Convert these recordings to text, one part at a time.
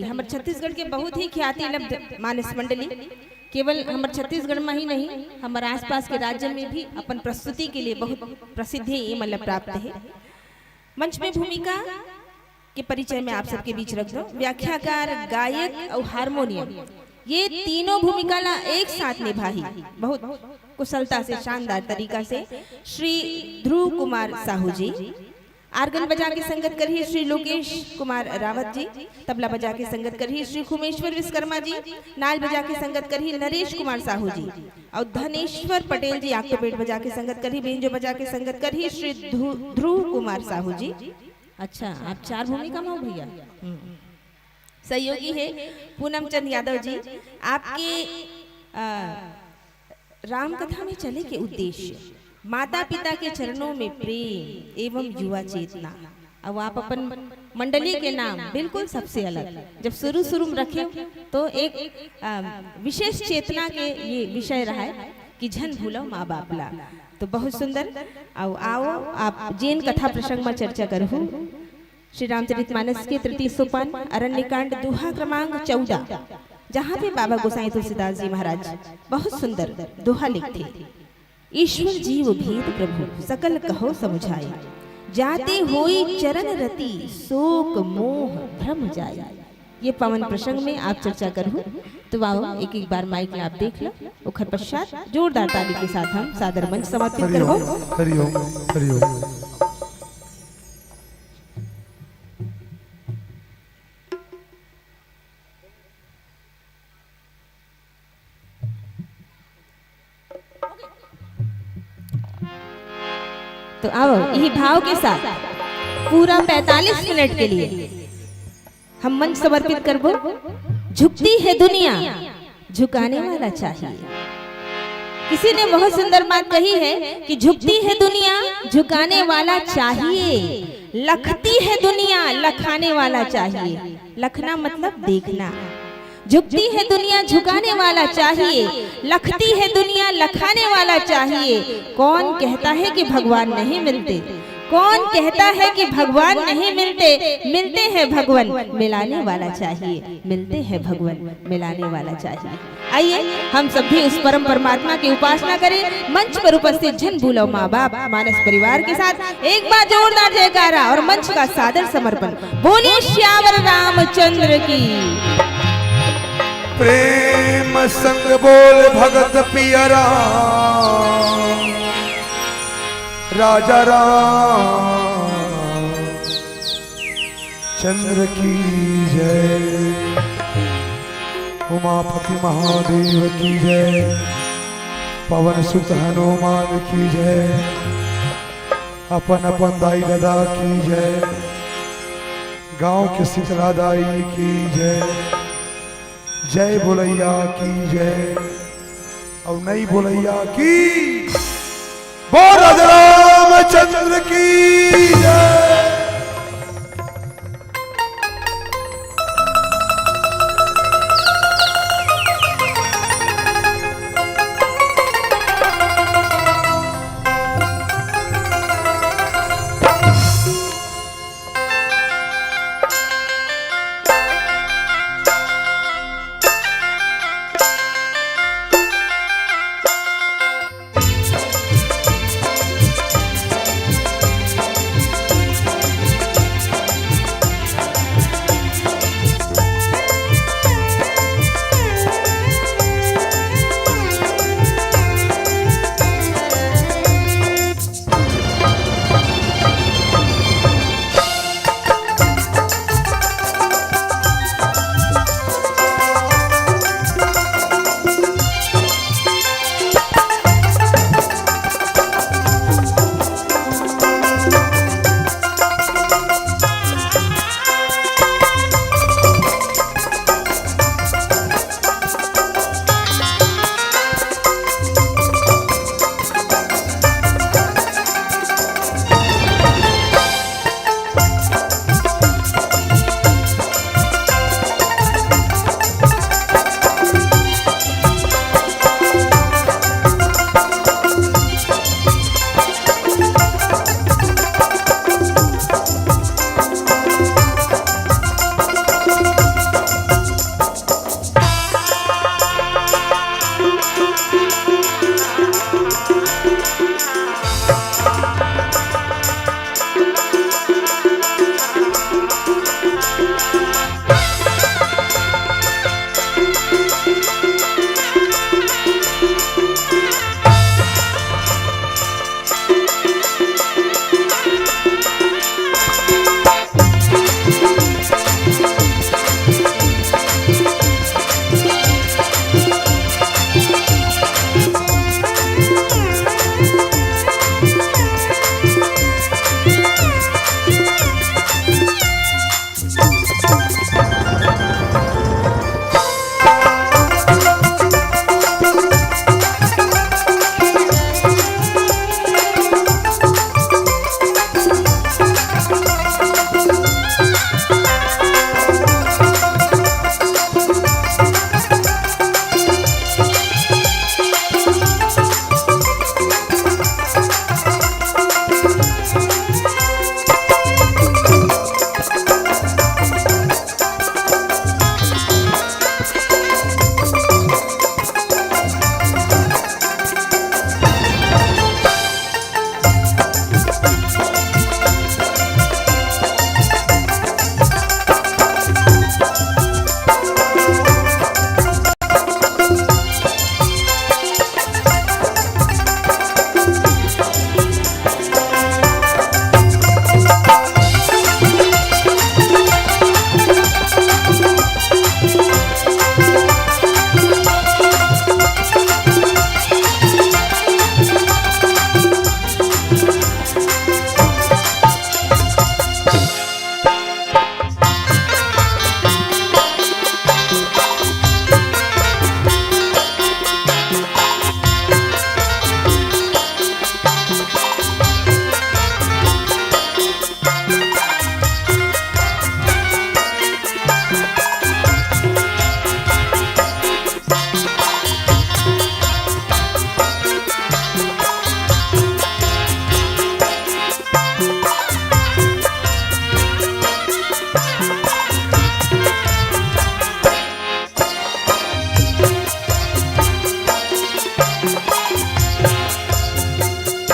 हमारे छत्तीसगढ़ के बहुत ही ख्याति लब्ध मानस मंडली केवल हमारे छत्तीसगढ़ में ही नहीं, हमारे आसपास के राज्य में भी अपन प्रस्तुति के लिए बहुत प्रसिद्धि ये मतलब प्राप्त है। मंच में भूमिका के परिचय में आप सबके बीच रख दो। व्याख्याकार, गायक और हारमोनियम, ये तीनों भूमिका ला एक साथ निभाई बहुत कुशलता से, शानदार तरीका से श्री ध्रुव कुमार साहू जी। आर्गन बजा के संगत करिए श्री लोकेश कुमार रावत जी। तबला बजा के संगत करिए श्री खुमेश्वर विश्वकर्मा जी। नाल बजा के संगत करिए नरेश कुमार साहू जी। और धनेश्वर पटेल जी आक्टोपेट बजा के संगत करिए। बेंजो बजा के संगत करिए श्री ध्रुव कुमार साहू जी। अच्छा, आप चार भूमिका में हो भैया। सहयोगी है पूनम चंद यादव जी। आपके राम कथा में चले के उद्देश्य माता पिता के चरणों में प्रेम एवं युवा चेतना। अब आप अपन मंडली के नाम बिल्कुल सबसे अलग जब शुरू में रखे तो एक विशेष चेतना के ये विषय रहा है कि झन भूलो माँ बाप ला। तो बहुत सुंदर। आओ आप जैन कथा प्रसंग में चर्चा करूँ। श्री रामचरितमानस के तृतीय सोपान अरण्यकांड दोहा क्रमांक 14, जहाँ पे बाबा गोसाई तुलसीदास जी महाराज बहुत सुंदर दोहा लिखते। ईश्वर जीव भेद प्रभु सकल कहो समुझाए, जाते होई चरण रति शोक मोह भ्रम जाए। ये पवन प्रसंग में आप चर्चा करूँ तो आओ एक एक बार माइक में आप देख लो। उखर पश्चात जोरदार ताली के साथ हम सादर मंच समर्पित करो। हरिओम हरिओम। तो आओ यही भाव के साथ पूरा 45 मिनट के लिए हम मंच समर्पित करबो। झुकती है दुनिया, झुकाने वाला चाहिए। किसी ने बहुत सुंदर बात कही है कि झुकती है दुनिया, झुकाने वाला चाहिए। लखती है दुनिया, लखाने वाला चाहिए। लखना मतलब देखना। झुकती है दुनिया, झुकाने वाला चाहिए। लखती है दुनिया, लखाने वाला चाहिए। कौन कहता है कि भगवान नहीं मिलते? कौन कहता है कि भगवान नहीं मिलते? मिलते हैं भगवान, मिलाने वाला चाहिए। मिलते हैं भगवान, मिलाने वाला चाहिए। आइए हम सभी उस परम परमात्मा की उपासना करें। मंच पर उपस्थित झन भूलो माँ बाप मानस परिवार के साथ एक बार जोरदार जयकारा और मंच का सादर समर्पण। बोलिए श्यावर रामचंद्र की। प्रेम संग बोल भगत पियरा, राजा राम चंद्र की जय। उमापति महादेव की जय। पवन सुत हनुमान की जय। अपन अपन दाई दादा की जय। गांव के शीतला दाई की जय। जय बोलैया की जय और नई बोलैया की। बोल रामचंद्र की जय।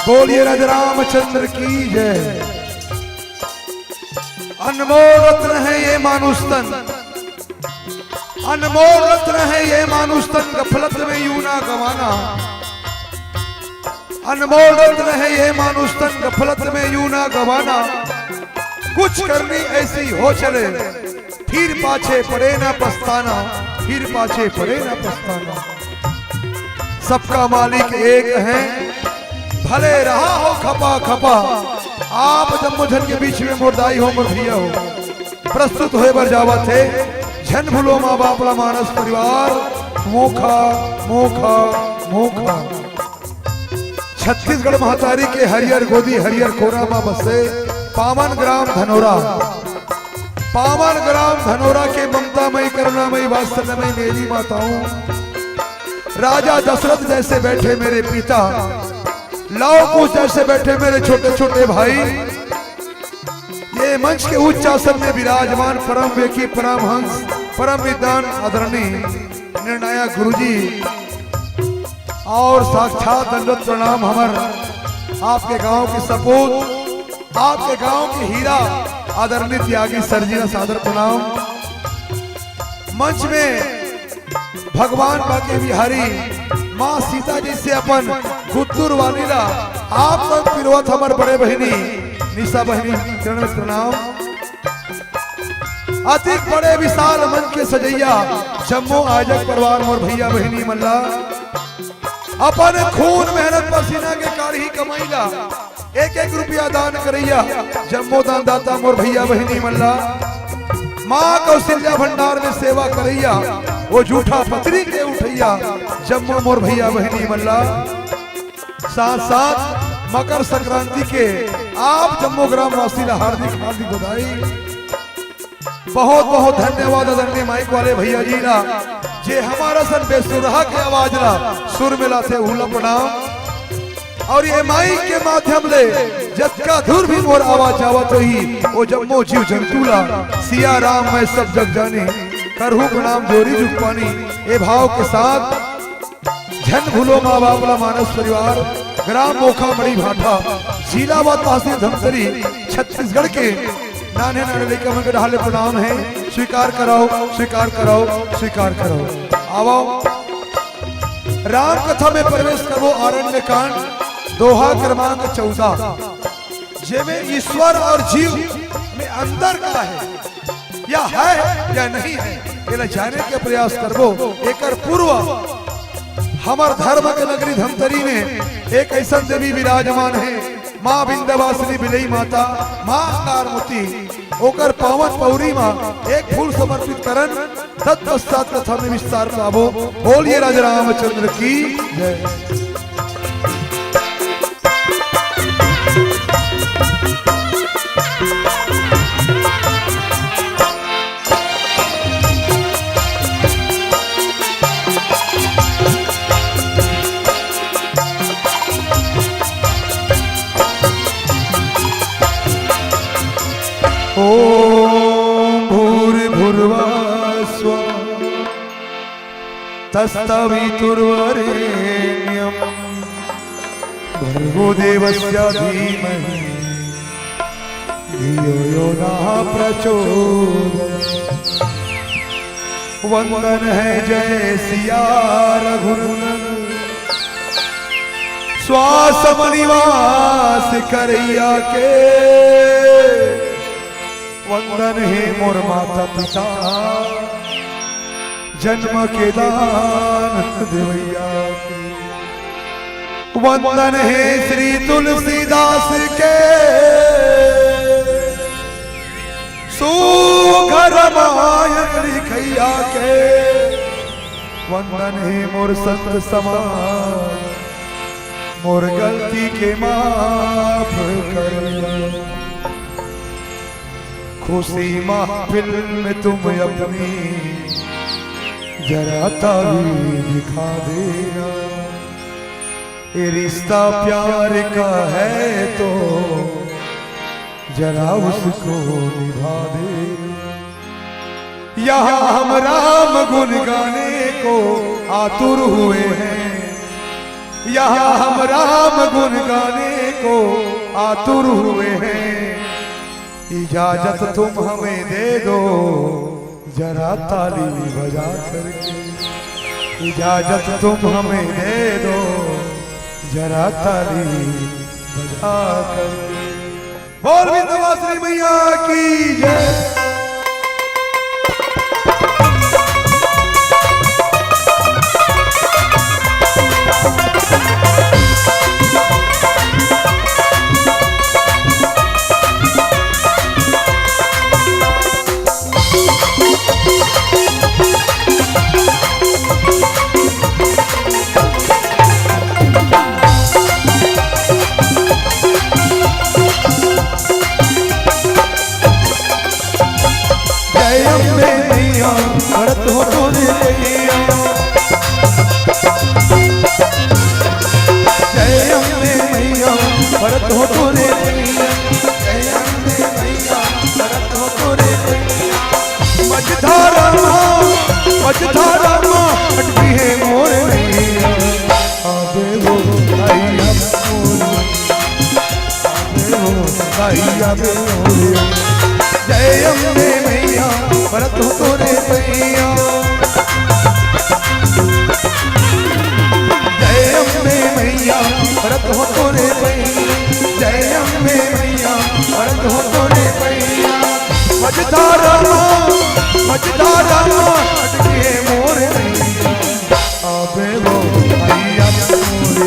बोलिए राजा रामचंद्र की जय। अनमोल रत्न है ये मानुष तन, अनमोल रत्न है ये मानुष तन, गफलत में यूं ना गवाना। अनमोल रत्न है ये मानुष तन, गफलत में यूं ना गवाना। कुछ करनी ऐसी हो चले, फिर पाछे पड़े ना पछताना, फिर पाछे पड़े ना पछताना। सबका मालिक एक है, भले रहा हो खपा खपा। आप जम्मोझन के बीच में मोरदाई हो मोर भैया हो, प्रस्तुत होए बर जावा थे। झन भूलो माँ बापला मानस परिवार, मोखा मोखा मोखा। छत्तीसगढ़ महतारी के हरियर गोदी हरियर कोरा माँ बसे, पावन ग्राम धनोरा। पावन ग्राम धनोरा के ममतामयी करुणामयी वात्सल्यमयी मेरी माताओं, राजा दशरथ जैसे बैठे मेरे पिता, लव कुश जैसे बैठे मेरे छोटे छोटे भाई, ये मंच के उच्च आसन में विराजमान परम वेकी परमहंस परम विद्वान आदरणीय निर्णायक गुरुजी और साक्षात दंडवत प्रणाम हमर आपके गांव के सपूत, आपके गांव के हीरा आदरणीय त्यागी सरजी का सादर प्रणाम। मंच में भगवान बाके बिहारी माँ सीता जी से अपन गुत्तुर वालीला आप तक पिरवत हमर बड़े बहनी निशा बहनी चरण में प्रणाम। अतिक बड़े विशाल मन के सजैया जम्मो आजक परिवार मोर भैया बहनी मल्ला, अपन खून मेहनत पसीना के काढ़ी कमाईला, एक एक रुपया दान करैया जम्मो दान दाता मोर भैया बहनी मल्ला। माँ कौशल्या भंडार में सेवा करैया, वो झूठा पत्री के उठैया जम्मो मोर भैया बहनी मल्ला। साथ साथ मकर संक्रांति के आप जम्मो ग्राम वासी हार्दिक हार्दिक बधाई। बहुत बहुत धन्यवाद आदरणीय माइक वाले भैया जी ला, जे हमारा सन बेसुरहा के आवाज ला सुर मिला थे उला प्रणाम। और ये माइक के माध्यम ले जत्का धुर भी मोर आवाज आवत ही, वो जम्मो जीव जंतुला सिया राम मैं सब जग जाने, करहु प्रणाम जोरी जुग पानी। ए भाव के साथ झन भूलो माँ बापला मानस परिवार, ग्राम मोखा मड़ी भाठा, जिला व तहसील धमतरी, छत्तीसगढ़ के नाने नाने लेकर मन के ढाले प्रणाम है। स्वीकार कराओ स्वीकार कराओ स्वीकार कराओ। आओ राम कथा में प्रवेश करो। आरण्य कांड दोहा क्रमांक 14, जेमे ईश्वर और जीव में अंतर का है या नहीं है, ये जाने के प्रयास करबो। एकर पूर्व हमार धर्म के नगरी धमतरी में एक ऐसा देवी विराजमान है, माँ विंध्यवासिनी बिलई माता, माँ अंगारमती। ओकर पावन पौरी माँ एक फूल समर्पित करन, तत्पश्चात कथा में विस्तार पाबो। बोलिए राजा रामचंद्र की जय। ओम भूर्भुवः स्वः तत्सवितुर्वरेण्यं भर्गो देवस्य धीमहि धियो यो नः प्रचोदयात्। वंदन है जय सिया रघुनंदन, श्वास निवास करैया के। वंदन है मोर माता पिता, जन्म के दान देवैया के। वंदन है श्री तुलसीदास के, सुघर रामायण लिखैया के। वंदन है मोर संत समाज, मोर गलती के माफ करैया। खुशी महफिल में तुम अपनी जरा तावी दिखा देना। ये रिश्ता प्यार का है तो जरा उसको निभा देना। यहाँ हम राम गुण गाने को आतुर हुए हैं, यहाँ हम राम गुण गाने को आतुर हुए हैं। इजाजत तुम हमें दे दो जरा ताली बजा करके, इजाजत तुम हमें दे दो जरा ताली बजा करके। बोल विंध्यवासिनी मैया की जय। भरत हो तोरे मैया, जय अम्बे मैया भरत हो तोरे मैया, जय अम्बे मैया भरत हो तोरे मैया। मझधारा माँ अटकी है मोर मैया, आबे वो भैया मोर, आबे वो भैया मोर। जय अम्बे मैया भरत हो तोरे मैया, जय अम्बे मैया भरत हो तोरे मैया, जय अम्बे मैया भरत हो तोरे मैया। मझधारा माँ अटकी है मोर मैया, आबे वो भैया मोर,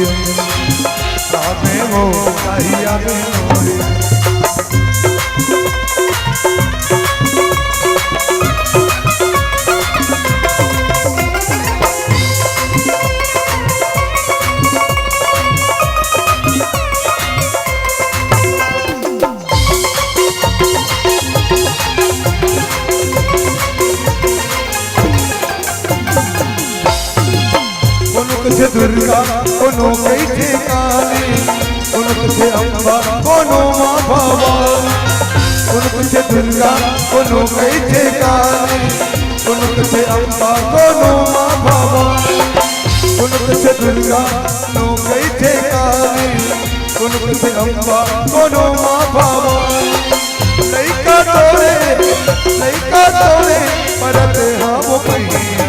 आबे वो भैया मोर। से दुर्गा कोनो कई ठिकाने, उनको से अम्बा कोनो माँ भवानी, उनको से दुर्गा कोनो कई ठिकाने, उनको से अम्बा कोनो माँ भवानी, उनको से दुर्गा कोनो कई ठिकाने, उनको से अम्बा कोनो माँ भवानी। लइका तोरे परत हम मैया,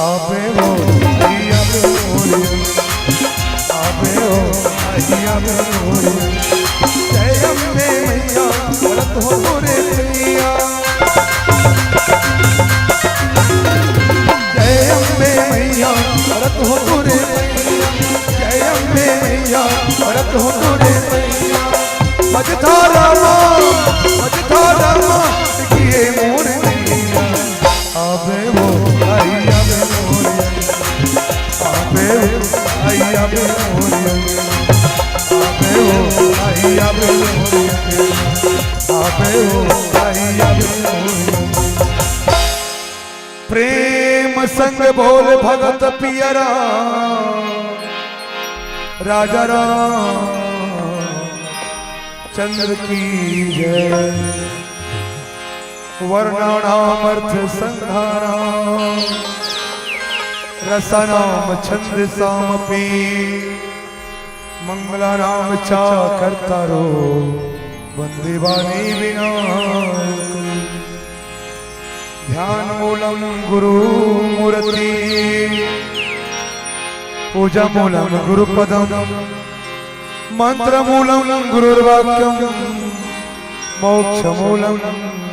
आबे वो भैया मोरे, आबे वो भैया मोरे। जय अम्बे मैया भरत हो तोरे मैया, जय अम्बे मैया भरत हो तोरे मैया, जय अम्बे मैया भरत हो तोरे मैया। मझधारा माँ किए मोर मैया, आबे वो भैया मोरे, आबे वो भैया मोरे, आबे वो भैया मोरे, आबे वो भैया मोरे। प्रेम संग बोल भगत पियरा, राजा राम चंद्र की जय। वर्णानामर्थ संधानाम रसानाम छंद सामपि, मंगलानाम चा कर्तारो वंदे वाणी विनायक। ध्यान मूलम गुरु मूर्ति, पूजा मूलम गुरुपदम, मंत्र मूलम गुरुर्वाक्यम, मोक्ष मूलम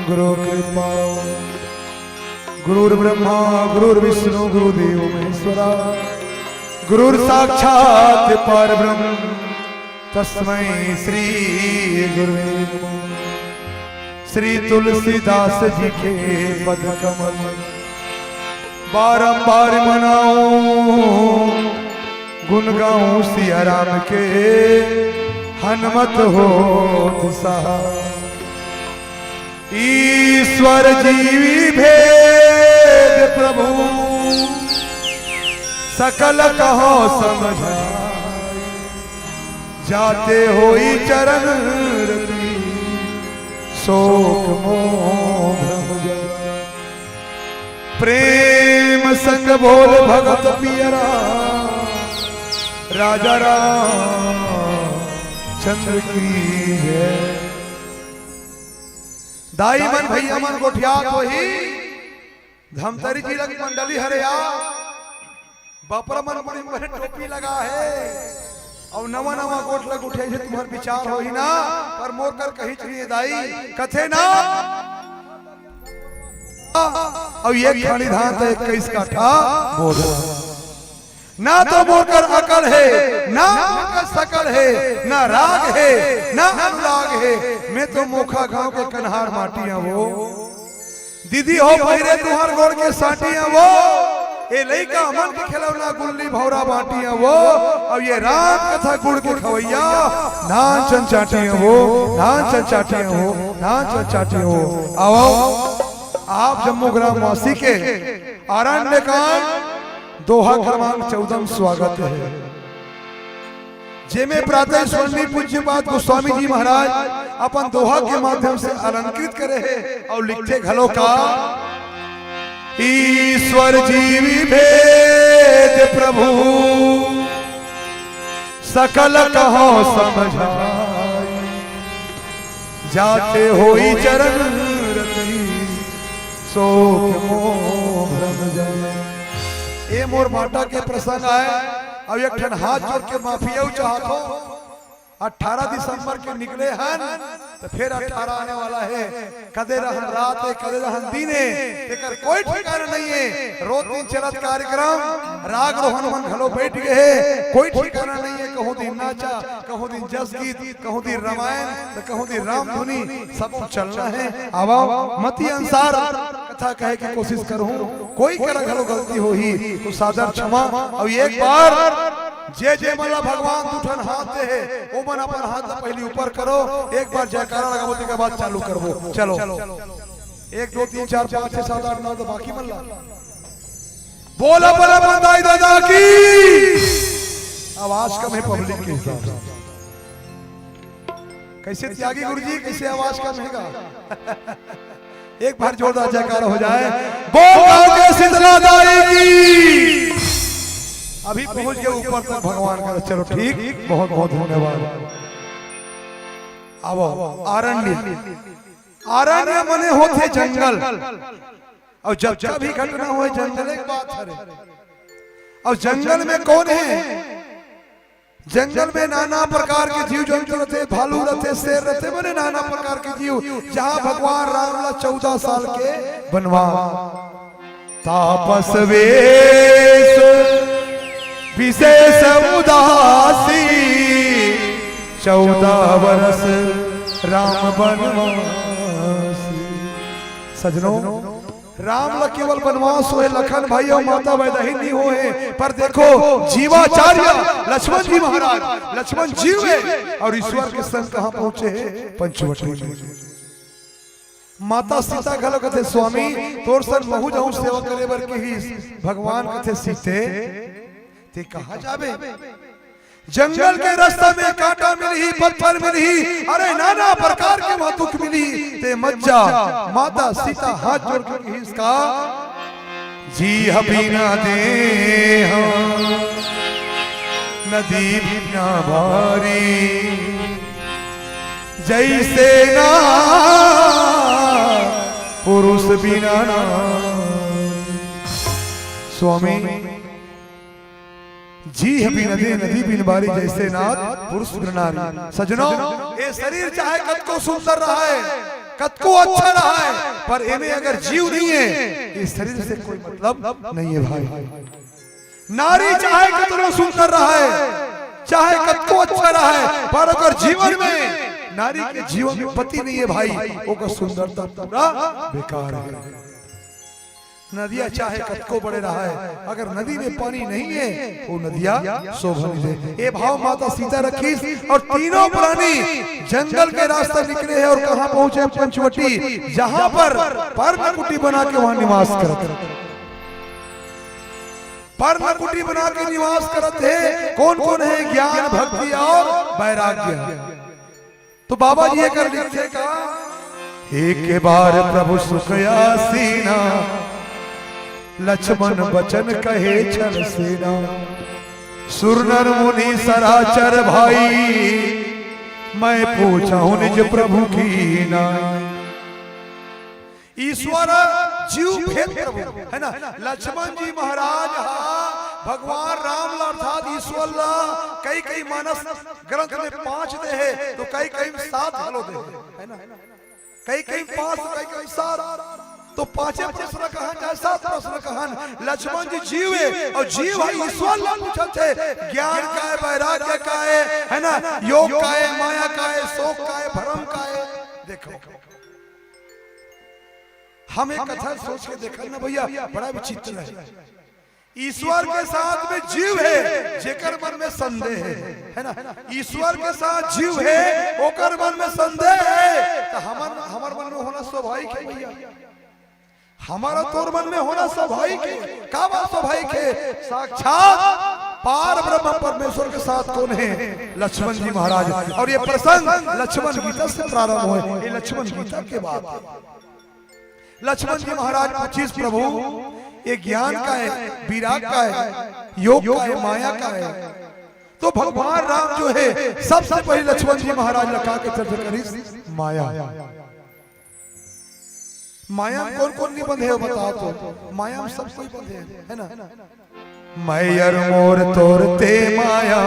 गुरु कृपा। गुरुर्ब्रह्मा गुरुर्विष्णु गुरुदेव महेश्वरा, गुरुर साक्षात परब्रह्म तस्मै श्री गुरुवे नमः। श्री तुलसीदास जी के पद कमल बारंबार मनाऊं, गुण गाऊं सिया राम के, हनुमत हो सहा। ईश्वर जीवी भेद प्रभु, सकल कहो समझाई, जाते होई चरण रति, शोक मोह भ्रम जाए। प्रेम संग बोल भगत पियरा, राजा राम चंद्र की जय। दाई मन भैया मन गोठिया तो ही धमतरी जिला की मंडली हरिया बापरा मन बड़ी बड़े टोपी लगा है और नवा नवा गोठ लग उठे से तुम्हार विचार हो ही ना पर मोर कर कही चाहिए दाई कथे ना और ये खाली धान तो 21 काठा बोल ना तो मोकर अकल है ना मोकर सकल है ना राग है ना अनुराग है मैं तो मोखा गांव के कन्हार माटियां वो दीदी हो पहिरे तुहार गोड़ के साटियां वो ये लइका मन के खिलौना गुल्ली भौरा बाटियां वो और ये राम कथा गुड़ के खवैया नान चन चाटियां वो नान चन चाटियां वो नान चन चाटियां वो। आओ आप जम्मू ग्राम वासी के आरण्य कांड दोहा क्रमांक 14 स्वागत है जेमे प्रातः स्वर्णिम पूज्य पाद गोस्वामी जी महाराज अपन दोहा के माध्यम से अलंकृत करे हैं और लिखते घलो का ईश्वर जीवी भेद प्रभु सकल कहो समझाई जाते होई चरण रति सो भ्रम जाए। ए मोर माटा के प्रसंग आए अब एक ठन हाथ जोड़ के माफी चाहत हो 18 दिसंबर के निकले हन तो फिर 18 आने वाला है कदे रहन रात है कदे रहन दिने एकर कोई ठिकाना नहीं है रोज दिन चलत कार्यक्रम राग रोहन मन घलो बैठ गए है कोई ठिकाना नहीं है कहूं दिन नाचा कहूं दिन जस गीत कहूं दिन रामायण तो कहूं दिन राम धुनी सब चलना है आवा मति अनुसार कथा कहे की कोशिश करूं कोई कर घलो गलती हो ही तो सादर क्षमा और एक बार जे मला भगवान दुठन हाथ दे है वो मन अपन हाथ पहले ऊपर करो एक बार जयकारा लगाबो के बाद चालू करबो चलो 1 2 3 4 5 6 7 8 9 तो बाकी मल्ला बोला बोला बंदाई दादा की आवाज कम है पब्लिक के हिसाब से कैसे त्यागी गुरुजी कैसे आवाज कम हैगा एक बार जोरदार जयकारा हो जाए बोल गांव के शीतला दाई की अभी पहुंच गए ऊपर तक भगवान का चलो ठीक बहुत बहुत धन्यवाद। अब आरण्य आरण्य मने होते जंगल और जब भी घटना हो जंगल एक बात है और जंगल में कौन है जंगल में नाना प्रकार के जीव जंतु रहते भालू रहते शेर रहते बने नाना प्रकार के जीव जहां भगवान राम 14 साल के वनवास तापस वेश विशेष उदासी 14 वर्ष राम वनवासी। सजनों राम ल केवल वनवास हुए लखन भाई और माता वैदही नहीं हुए पर देखो जीवाचार्य लक्ष्मण जी महाराज लक्ष्मण जीव है और ईश्वर के संग कहां पहुंचे पंचवटी में। माता सीता घलो कथे स्वामी तोर सन महु जाऊं सेवा करे बर के ही भगवान कथे सीते ते कहा जाबे जंगल के रास्ता में कांटा मिली पत्थर मिली अरे नाना प्रकार के दुख मिली ते मज्जा माता सीता हाथ जोड़ के इसका जी बिना दे नदी बिना भारी जैसे ना पुरुष बिना ना स्वामी जी बिन नदी नदी बिन बारी जैसे नाथ पुरुष बिन नारी। सजनों ये शरीर चाहे कद को सुंदर रहा है कद को अच्छा रहा है पर इन्हें अगर जीव नहीं है इस शरीर से कोई मतलब नहीं है भाई। नारी चाहे कितना सुंदर रहा है चाहे कद को अच्छा रहा है पर अगर जीवन में नारी के जीवन में पति नहीं है भाई वो सुंदरता पूरा बेकार है। नदिया चाहे कद को बड़े रहा है अगर नदी में पानी नहीं है वो नदिया शोभा नहीं दे। ये भाव माता सीता रखी और तीनों प्राणी जंगल के रास्ते निकले हैं और कहां पहुंचे पंचवटी जहां पर पर्णकुटी बना के वहां निवास करते पर्णकुटी बना के निवास करते कौन कौन है ज्ञान भक्ति और वैराग्य। तो बाबा जी कर लिखे का एक बार प्रभु सुख आसीना लक्ष्मण बचन कहे छल सेना सुर नर मुनि सराचर भाई, मैं पूछूं निज प्रभु की नाई। ईश्वर जीव भेद प्रभु है ना। लक्ष्मण जी महाराज भगवान राम अर्थात ईश्वर कई कई मानस ग्रंथ में 5 दे है, तो कई कई 7 हलो दे है ना। कई कई 5 तो कई कई 7, तो 5 प्रश्न कहन चाहे 7 प्रश्न कहन। लक्ष्मण जी जीव है और जीव है ईश्वर पूछत थे ज्ञान का है, वैराग्य का है ना, योग का है, माया का है, शोक का है, भ्रम का है। देखो हम एक कथा सोच के देखा ना भैया, बड़ा विचित्र है। ईश्वर के साथ में जीव है जेकर मन में संदेह है ना। ईश्वर के साथ जीव है ओकर मन में संदेह है, तो हमार मन में होना स्वाभाविक है भैया। हमारा तोर मन में होना स्वाभाविक है। का बात स्वाभाविक है? साक्षात पार ब्रह्म परमेश्वर के साथ कौन है? लक्ष्मण जी महाराज। और ये प्रसंग लक्ष्मण गीता से प्रारंभ हुए। ये लक्ष्मण गीता के बाद है। लक्ष्मण जी महाराज 25 प्रभु ये ज्ञान का है, विराग का है, योग का है, माया का है। तो भगवान राम जो है सबसे पहले लक्ष्मण जी महाराज लगा के चर्चा करी माया। माया में कौन कौन निबंध है बताओ तो? माया में सब कोई बंधे है ना। मैयर मोर तोरते माया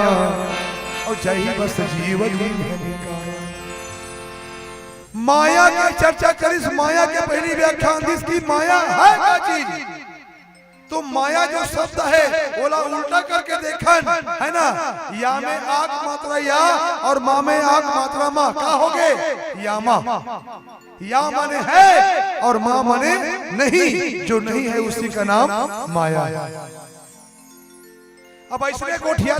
और जही बस जीवन माया की चर्चा करिस। माया के पहली व्याख्यान की माया है क्या चीज? तो माया जो शब्द है बोला उल्टा करके देखन है ना। या में आग मात्रा या और माँ में आग मात्रा माँ का हो गए या माँ। या माने है और माँ माने नहीं, जो नहीं है उसी का नाम माया। अब ऐसे गोठिया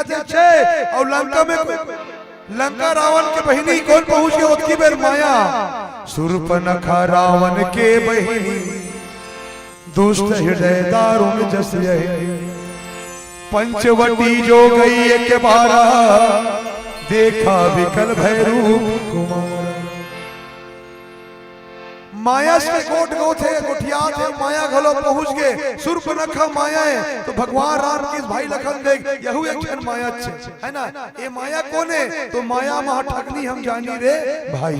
थे अच्छे और लंका में लंका रावण के बहिनी कौन पहुंच गए उतकी बेर माया। सुर्पनखा रावण के बहिनी दुष्ट हृदय दारुण जस पंचवटी जो गई एक बारा देखा विकल भैरूप कुमार। माया से गोट गो थे गोठिया थे माया घलो पहुंच गए। सुर्पनखा माया है तो भगवान राम की भाई लखन देख यहू एक क्षण माया है ना। ये माया कौन है? तो माया महा ठगनी हम जानी रे भाई।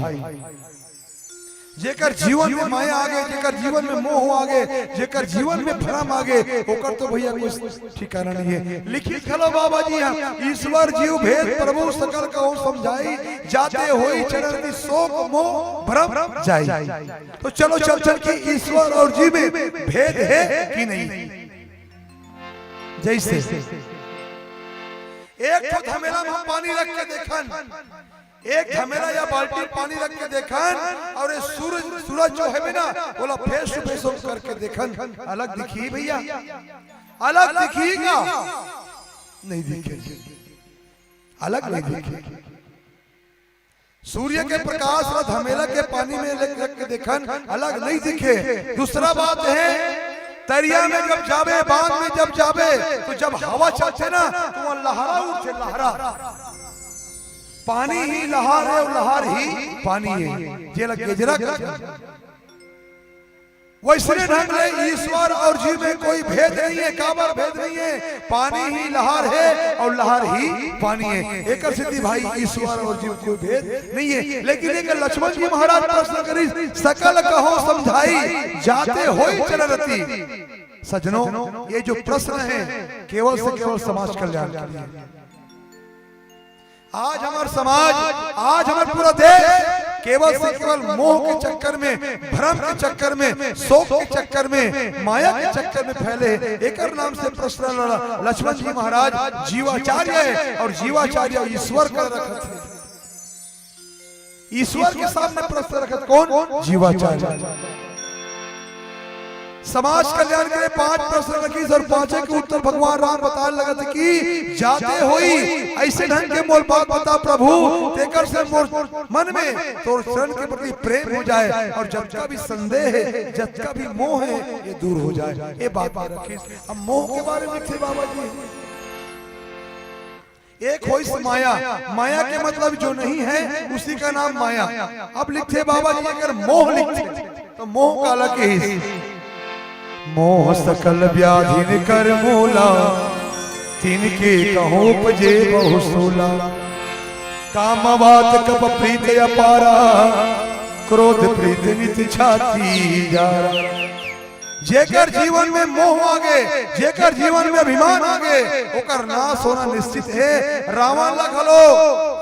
जेकर जीवन में माया आ गए, जेकर जीवन में मोह आ गए, जेकर जीवन में भ्रम आ गए, ओकर तो भैया कोई ठिकाना नहीं है। लिखित खलो बाबा जी हम ईश्वर जीव भेद प्रभु सकल कहूं समझाई जाते होई चरण शोक मोह भ्रम जाई। तो चलो चल कि ईश्वर और जीव में भेद है कि नहीं। जैसे एक तो धमेला में पानी रख के देखन, एक धमेला या बाल्टी पानी रख के देखन, और सूरज जो है ना बोला फेस टू फेस करके देखन, अलग दिखी भैया? अलग दिखीगा? नहीं दिखेगी, अलग नहीं दिखेगी। सूर्य के प्रकाश और धमेला के पानी में रख के देखन अलग नहीं दिखे। दूसरा बात है तरिया में जब जावे, बांध में जब जावे, तो जब हवा चलते ना तो वह लहरा उठे, लहरा। पानी ही लहार है और लहार ही पानी है। जे लग गेजरा कर वैसे ढंग से ईश्वर और जीव में कोई भेद नहीं है। काबर भेद नहीं है? पानी ही लहार है और लहार ही पानी है। एक सिद्धि भाई ईश्वर और जीव कोई भेद नहीं है। लेकिन एक लक्ष्मण जी महाराज प्रश्न करी सकल कहो समझाई जाते होई चलरती। सज्जनों ये जो प्रश्न है केवल से केवल समाज कल्याण के लिए। आज हमारा समाज, आज हमारा पूरा देश केवल से केवल मोह के चक्कर में, भ्रम के चक्कर में, शोक के चक्कर में, माया के चक्कर में फैले। एक नाम से प्रश्न लड़ा। लक्ष्मण जी महाराज जीवाचार्य है और जीवाचार्य ईश्वर कर रखत है। ईश्वर के सामने प्रश्न रखत कौन? जीवाचार्य। समाज कल्याण के लिए 5 प्रश्न रखी और 5 के उत्तर भगवान राम बताने लगा था कि जाते होई ऐसे ढंग के मोल बात बता प्रभु तेकर से मन में तो शरण के प्रति प्रेम हो जाए और जब का भी संदेह है, जब का भी मोह है ये दूर हो जाए। ये बात रखी। अब मोह के बारे में लिखे बाबा जी, एक होई माया। माया के मतलब जो नहीं है उसी का नाम माया। अब लिखते बाबा जी अगर मोह लिखते तो मोह का अलग ही। मोह सकल व्याधि कर मूला तिनके कहूँ उपजे बहु सोला, कामवात कप प्रीत अपारा, क्रोध प्रीत नित छाती जारा। जेकर जीवन में मोह आगे, जेकर जीवन में अभिमान आगे, ओकर नाश होना निश्चित है। रावण लगलो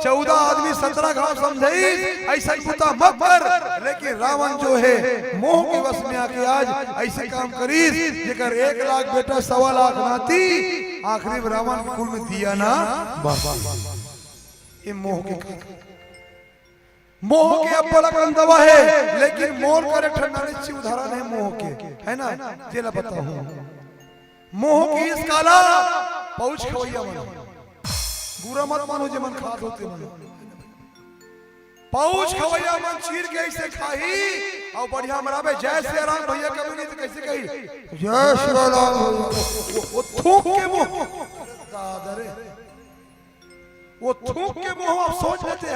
14 आदमी 17 घाव समझई, ऐसा पुता मत कर, लेकिन रावण जो है मोह के वश में आके आज ऐसे काम करीस, जेकर 1 लाख बेटा 1.25 लाख नाती, आखिरी रावण के कुल में दिया ना ये मोह के कारण। मोह के अब बड़ा दवा है, लेकिन मोर करे ठंडा निश्चित उदाहरण है मोह के, है ना। जेला बताऊं मोह की इस काला पहुंच खवैया मन, बुरा मत मानो जे मन खात होते मन, पहुंच खवैया मन चीर के ऐसे खाही और बढ़िया मराबे। जय श्री राम भैया कभी नहीं तो कैसे कही जय श्री राम, वो थूक के मोह दादरे, वो थूक के मोह आप सोच लेते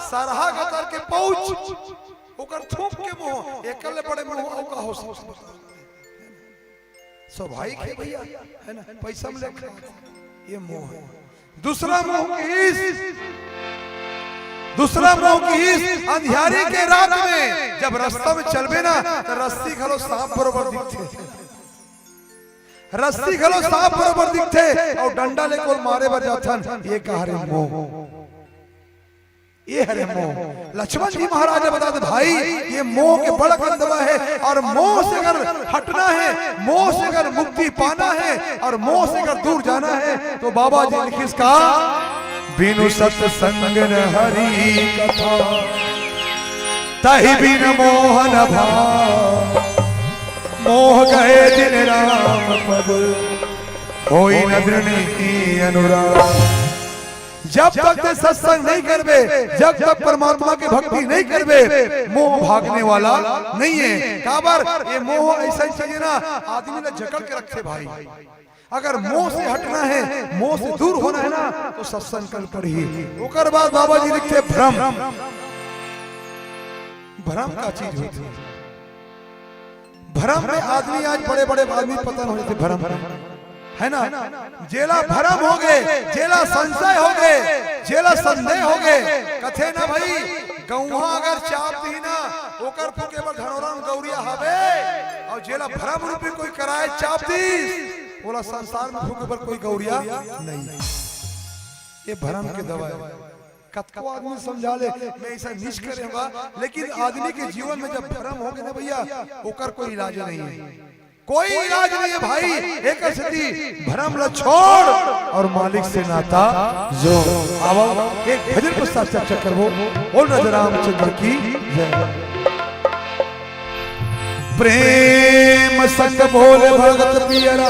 सरहा गतर के पहुंच ओकर थूक के मोह एकले बड़े मोह का हो स्वाभाविक है भैया, है ना। पैसा में लेकर ये मोह है। दूसरा मोह की अंधियारी के रात में जब रास्ता में चलबे ना तो रस्सी खलो सांप बरोबर दिखते, रस्सी खलो सांप बरोबर दिखते और डंडा लेकर मारे बर जाथन। ये कहा रे मोह, ये हरे मोह। लक्ष्मण जी महाराज ने बता दे भाई ये मोह के बड़ा गंदवा है, और मोह से अगर हटना है, मोह से अगर मुक्ति पाना है, और मोह से अगर दूर जाना है तो बाबा जी लिखिस इसका बिनु सत्संग न हरि कथा, तहि बिन मोहन भाव, मोह गए दिन राम पद, कोई न दृढ़ अनुराग। जब तक सत्संग नहीं करबे, जब तक परमात्मा की भक्ति नहीं करबे, मोह भागने वाला नहीं है। काबर ये मोह ऐसा ही चाहिए ना, आदमी ने जकड़ के रखे भाई। अगर मोह से हटना है, मोह से दूर होना है ना, तो सत्संग कर पड़ी। ओकर बाद बाबा जी लिखते भ्रम, भ्रम का चीज होती है। भ्रम में आदमी आज बड़े बड़े आदमी पतन होते भ्रम, है ना। जेला भरम हो गए, जेला संशय हो गए, जेला संदेह हो गए। कथे ना भाई गौहा अगर चाप दी ना ओकर को केवल धनोरा में गौरिया हवे, और जेला भरम रूपी कोई कराए चाप दी बोला संसार में फूके पर कोई गौरिया नहीं। ये भरम के दवा है। कतको आदमी समझा ले मैं ऐसा निश करूंगा, लेकिन आदमी के जीवन में जब भरम हो गए ना भैया ओकर कोई इलाज नहीं है, कोई इलाज नहीं है भाई। एक स्थिति भरम ल छोड़ और मालिक से नाता जो। आओ एक भजन प्रस्ताव चर्चा करबो। बोल राजा रामचंद्र की जय। प्रेम संग बोल भगत पियरा,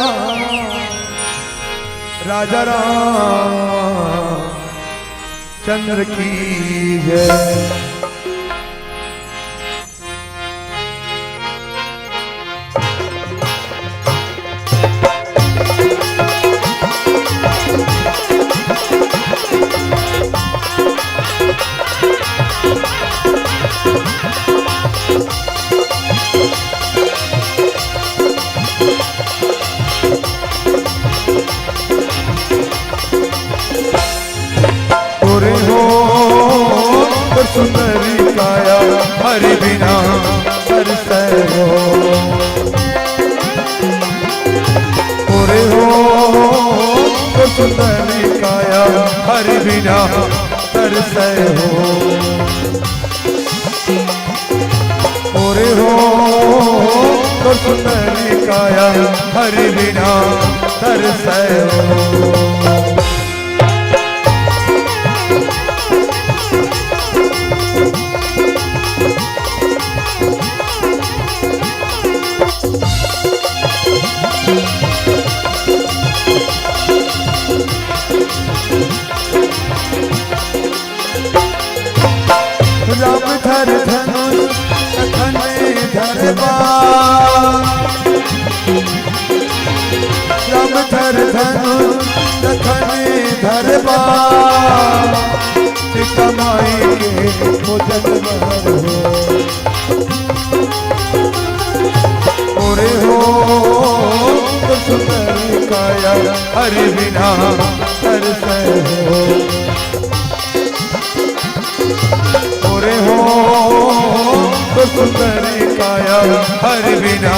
राजा राम चंद्र की जय। सुंदरी काया हरि बिना तरसै हो, ओरे हो तो सुंदरी काया हरि बिना तरसै हो, ओरे हो तो सुंदरी काया हरि बिना तरसै हो। राम धर धनुष कखन धरबा, राम धर धनुष कखन धरबा, सीता माई के भोजन भर हो, ओरे हो तो सुंदर काया हरि बिना तरसै हो। तोरे हो तो सुंदरी काया हरि बिना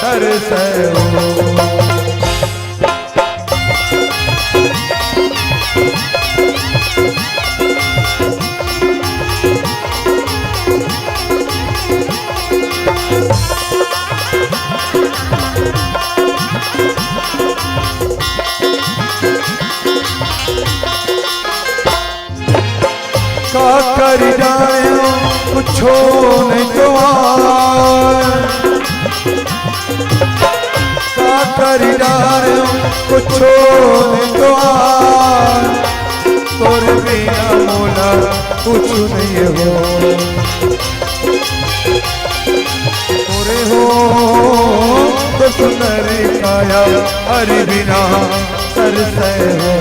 तरसै हो। का कर जाए कुछो नहीं गवार, का कर जाए कुछो नहीं गवार, तोरे बिना मोला कुछ नहीं हो। तोरे हो तो सुंदरी काया हरि बिना तरसै हो।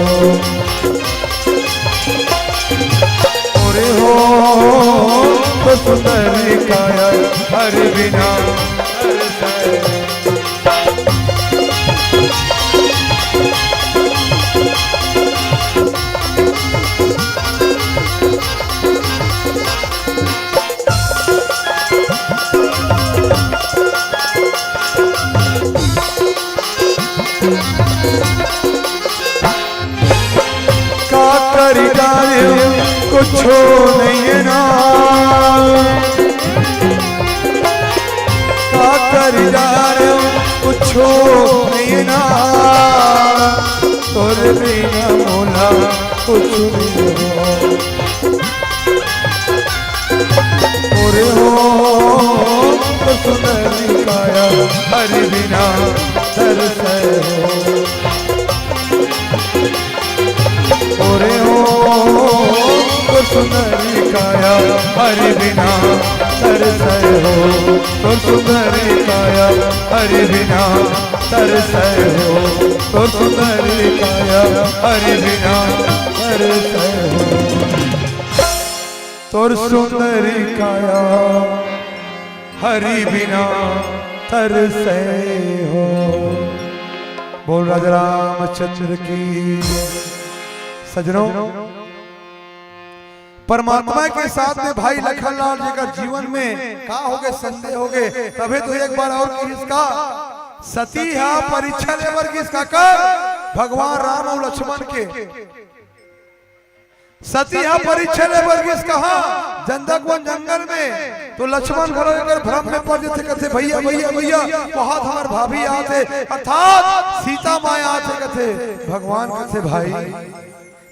तोरे हो तो सुंदरी काया हरि बिना तरसै हो। का कर जाए कुछो नहीं ना, का कर जाए कुछो नहीं ना, तोरे बिना मोला कुछ नहीं हो। तोरे हो तो सुंदरी काया हरि बिना तरसै हो। तोरे हो तो सुंदरी काया हरि बिना तरसै हो। तो सुंदरी काया हरि बिना तरसै हो। तो सुंदरी काया हरि बिना तरसै हो। तोर सुंदरी काया हरि बिना तरसै हो। बोल राजा रामचंद्र की। सजनों, परमात्मा के साथ में भाई लखनलाल जी का जीवन में का हो गए संदेह हो गए, तभी तो एक बार और किसका सती है परीक्षा लेवर किसका कर भगवान राम और लक्ष्मण के सती है परीक्षा लेवर किसका जंदकवन जंगल में। तो लक्ष्मण भ्रम में पड़ जाते, कहते भैया भैया भैया बहुत हमारे भाभी आते अर्थात सीता माया आते, कहते भगवान कहते भाई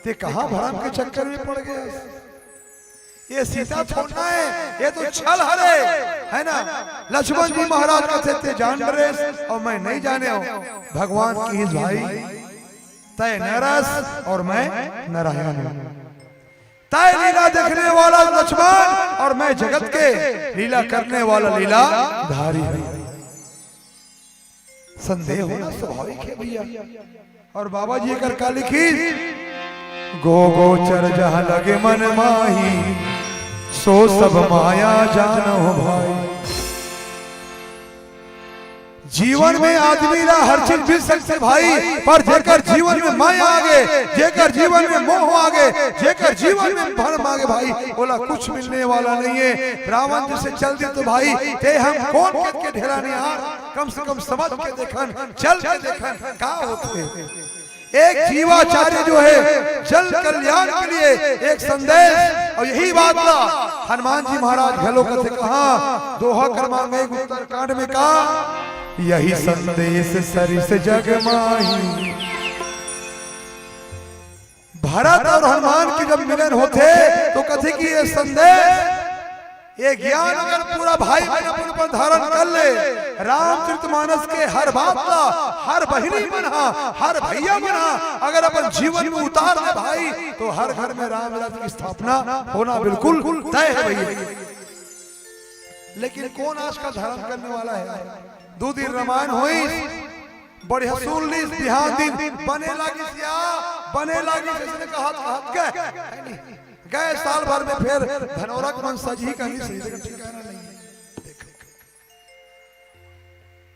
ते कहाँ भ्रम के चक्कर में पड़ गए, ये सीता छोड़ना है, ये तो छल हरे है ना। लक्ष्मण जी महाराज कहते थे जान डरे और मैं नहीं जाने हूं। भगवान की भाई तय नरस और मैं नारायण हूं, तय लीला देखने वाला लक्ष्मण और मैं जगत के लीला करने वाला लीला धारी हूं। संदेह होना स्वाभाविक है भैया। और बाबा जी कर का लिखी गो गोचर जहाँ लगे मन माही सो सब माया जानो भाई। जीवन में आदमी ना हर चीज मिल सकते भाई, पर जेकर जीवन में माया आगे, जेकर जीवन में मोह आगे, जेकर जीवन में भरम आगे भाई बोला कुछ मिलने वाला नहीं है। रावण जैसे चल दी तो भाई ते हम कौन के ढेरा नहीं यार, कम से कम समझ के देखन चल के देखन का होते। एक जीवाचार्य जो है जल कल्याण के लिए एक संदेश, और यही बात था हनुमान जी महाराज घलो कथे कहा दोहा कर्मा में उत्तरकांड में कहा यही संदेश सरिस जग माही। भरत और हनुमान की जब मिलन होते तो कथे कि ये संदेश ये ज्ञान अगर पूरा भाई अपन पर धारण कर ले, रामचरितमानस के हर बात का हर बहिनी बना हर भैया बना अगर अपन जीवन में उतार ले भाई तो हर घर में राम रथ की स्थापना होना बिल्कुल तय है भैया। लेकिन कौन आज का धारण करने वाला है। दो दिन रामायण हुई बड़ी हसूल बिहान दिन बने लागी जिसने कहा गए साल भर में फिर धनौरक मन सजी का नहीं सही ठिकाना नहीं।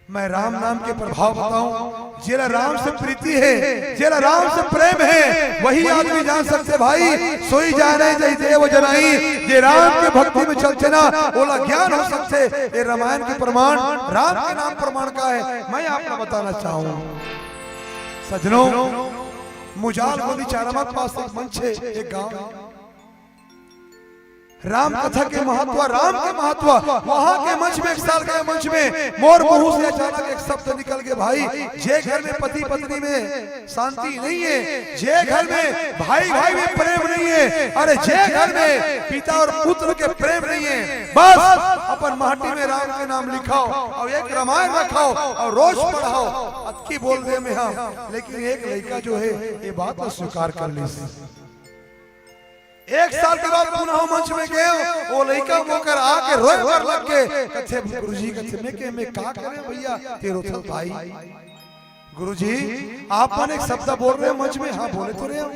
मैं राम नाम के प्रभाव बताऊं। जेला राम से प्रीति है, जेला राम से प्रेम है, वही आदमी जान सकते भाई सोई जाने जय देव जनाई। जे राम के भक्ति में चलते ना ओला ज्ञान हो सकते। ये रामायण के प्रमाण राम के नाम प्रमाण का है। मैं आपको बताना चाहूँ सजनों, मुजाल गोदी चारामत पास एक मंच है, एक गांव। राम कथा के महत्व, राम के महत्व, वहां के मंच में, एक साल के मंच में मोर मुंह से अचानक एक शब्द निकल के भाई, जे घर में पति पत्नी में शांति नहीं है, जे घर में भाई भाई में प्रेम नहीं है, अरे जे घर में पिता और पुत्र के प्रेम नहीं है, बस अपन माटी में राम के नाम लिखाओ और एक रामायण रखाओ और रोज पढ़ाओ। अक्की बोल दे में हम, लेकिन एक लड़का जो है ये बात को स्वीकार कर ली। एक साल के बाद पुनः मंच में गए, वो लड़का होकर आके रोए कर लग के कथे गुरुजी कथे में के मैं का करे भैया तेरो तो भाई। गुरुजी आप मन एक शब्द बोल रहे हो मंच में, हाँ बोले तो रहे हो,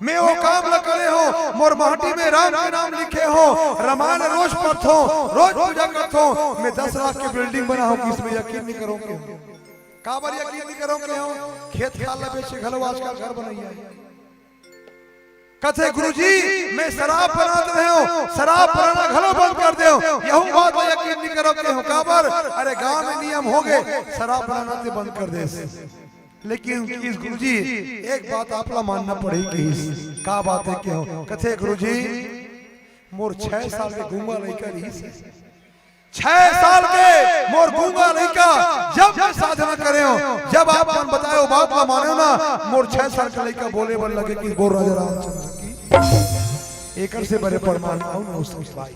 मैं वो काम न करे हो, मोर माटी में राम के नाम लिखे हो, रामायण रोज पढ़ो, रोज पूजा करतो, मैं 10 लाख की बिल्डिंग बना हूं, किसमें यकीन नहीं करोगे? काबर यकीन नहीं करोगे हो? खेत खाल बेचे घलो आजकल घर बनाइए। कथे गुरुजी मैं शराब बना रहे हो, शराब बनाना घलो बंद कर दे, यहू बात यकीन नहीं करोगे हो। काबर? अरे गांव में नियम हो गए शराब बनाना ते बंद कर दे। लेकिन इस गुरुजी एक बात आपला मानना पड़ेगी। का बात है क्यों? कथे गुरुजी मोर 6 साल के गूंगा लड़का रही, 6 साल के मोर गूंगा लड़का जब मैं साधना करे हो, जब आप मन बताए बात का माने ना, मोर 6 साल का लड़का बोले बन लगे कि बोल राजा रामचंद्र की एकर से बड़े प्रमाण आओ ना उस भाई।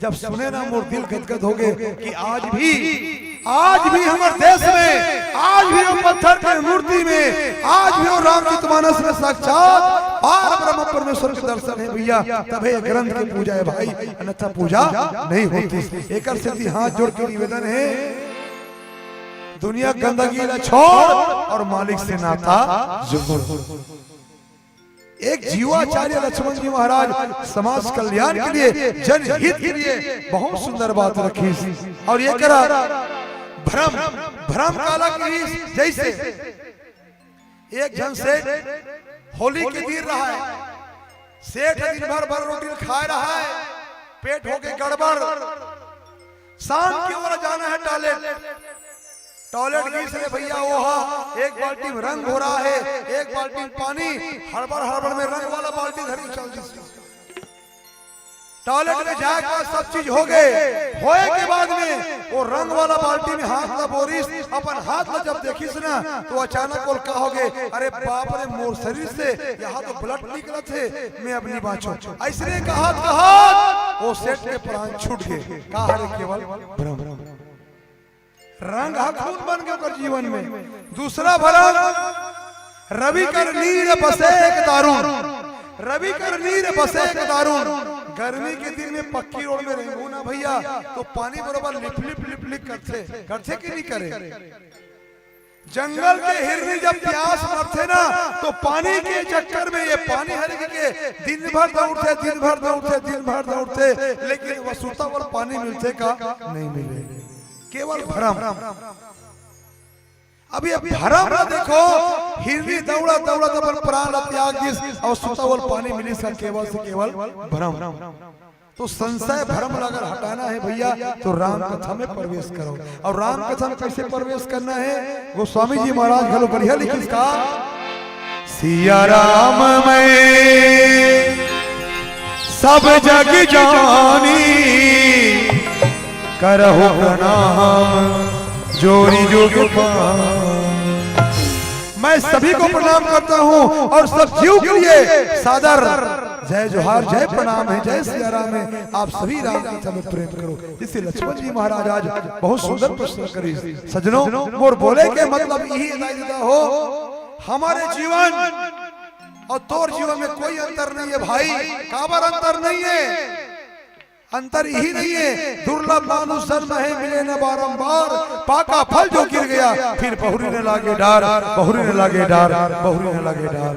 जब सुने ना मोर दिल गदगद हो गए कि आज भी हमारे देश में, आज भी वो पत्थर के मूर्ति में, आज भी वो रामचरितमानस में साक्षात पार ब्रह्म परमेश्वर के दर्शन है भैया। तबे ग्रंथ की पूजा है भाई, अन्यथा पूजा नहीं होती। एकर से हाथ जोड़ के निवेदन है, दुनिया गंदगी न छोड़ और मालिक से नाता जोड़। एक जीवाचार्य लक्ष्मण जी महाराज समाज कल्याण के लिए, जनहित के लिए बहुत सुंदर बात रखी और ये करा भ्रम काला की। जैसे एक जन सेठ होली के दिन रहा है, सेठ दिन भर रोटी खा रहा है, पेट हो गए गड़बड़, शाम की ओर जाना है टॉयलेट गई से भैया वहाँ एक बाल्टी में रंग हो रहा है, एक बाल्टी में पानी, हड़बड़ में रंग वाला बाल्टी धरी चल दी। टॉयलेट में जाकर सब चीज हो गए, होए के बाद में वो रंग वाला बाल्टी में हाथ ला बोरिस, अपन हाथ ला जब देखिस ना तो अचानक बोल कहोगे अरे बाप रे मोर शरीर से यहाँ तो ब्लड निकला थे, मैं अब नहीं बाँचू। ऐसे कहा वो सेठ के प्राण छूट गए। कहा केवल भ्रम, रंग खून बन गया कर जीवन में। दूसरा भरम रवि कर नीर बसे एक दारुण, रवि कर नीर बसे एक दारुण। गर्मी के दिन में पक्की रोड में रहेंगे ना भैया तो पानी बराबर लिप करते कि नहीं करे? जंगल के हिरनी जब प्यास मरते ना तो पानी के चक्कर में ये पानी हर के दिन भर दौड़ते, लेकिन वसुता और पानी मिलते का नहीं मिले, केवल भ्रम। अब ये भ्रम ना देखो, हिरनी दौड़ा अपन प्राण त्याग दिस और सुतावल पानी मिली सा केवल से केवल भ्रम। तो संशय भ्रम अगर हटाना है भैया तो राम कथा में प्रवेश करो। और राम कथा में कैसे प्रवेश करना है? गोस्वामी जी महाराज घलो बढ़िया लिखिस का, सिया राम में सब जग जानी, करहो प्रणाम जोरी जोग पान। मैं सभी को प्रणाम करता हूँ और सब जीव के लिए सादर जय जोहार, जय प्रणाम है, जय सिया राम है। आप सभी राम कथा में प्रेम करो। इससे लक्ष्मण जी महाराज आज बहुत सुंदर प्रश्न करी। सजनों मोर बोले के मतलब यही हो, हमारे जीवन और तोर जीवन में कोई अंतर नहीं है भाई। काबर अंतर नहीं है? अंतर यही नहीं है, दुर्लभ मानुष जन्म है मिले न बारंबार, पाका फल जो गिर गया फिर बहुरी ने लागे डार, बहुरी ने लागे डार, बहुरी ने लागे डार।